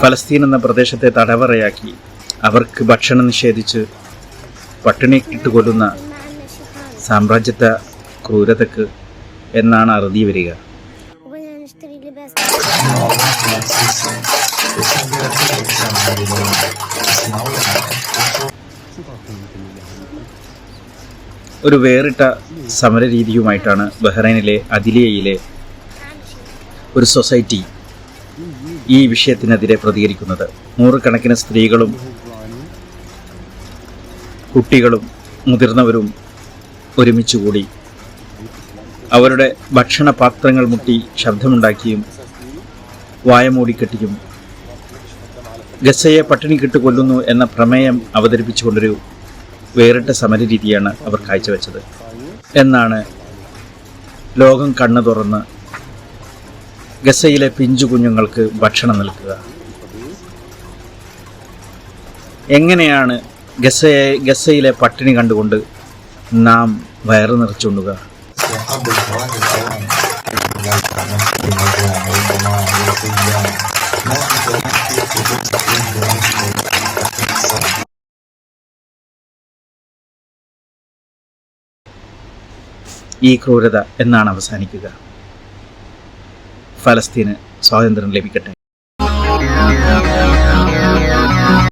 ഫലസ്തീൻ എന്ന പ്രദേശത്തെ തടവറയാക്കി അവർക്ക് ഭക്ഷണം നിഷേധിച്ച് പട്ടിണി ഇട്ടുകൊല്ലുന്ന സാമ്രാജ്യത്വ ക്രൂരതയ്ക്ക് എന്നാണ് അറുതി വരിക. ഒരു വേറിട്ട സമരരീതിയുമായിട്ടാണ് ബഹ്റൈനിലെ അദിലിയയിലെ ഒരു സൊസൈറ്റി ഈ വിഷയത്തിനെതിരെ പ്രതികരിക്കുന്നത്. നൂറുകണക്കിന് സ്ത്രീകളും കുട്ടികളും മുതിർന്നവരും ഒരുമിച്ചുകൂടി അവരുടെ ഭക്ഷണപാത്രങ്ങൾ മുട്ടി ശബ്ദമുണ്ടാക്കിയും വായ മൂടിക്കെട്ടിയും ഗസയെ പട്ടിണിക്കിട്ട് കൊല്ലുന്നു എന്ന പ്രമേയം അവതരിപ്പിച്ചുകൊണ്ടൊരു വേറിട്ട സമരരീതിയാണ് അവർ കാഴ്ചവെച്ചത്. എന്നാണ് ലോകം കണ്ണു തുറന്ന് ഗസയിലെ പിഞ്ചു കുഞ്ഞുങ്ങൾക്ക് ഭക്ഷണം നൽകുക? എങ്ങനെയാണ് ഗസയിലെ പട്ടിണി കണ്ടുകൊണ്ട് നാം വയറ് നിറച്ചുകൊണ്ടുക? ഈ ക്രൂരത എന്നാണ് അവസാനിക്കുക? ഫലസ്തീന് സ്വാതന്ത്ര്യം ലഭിക്കട്ടെ.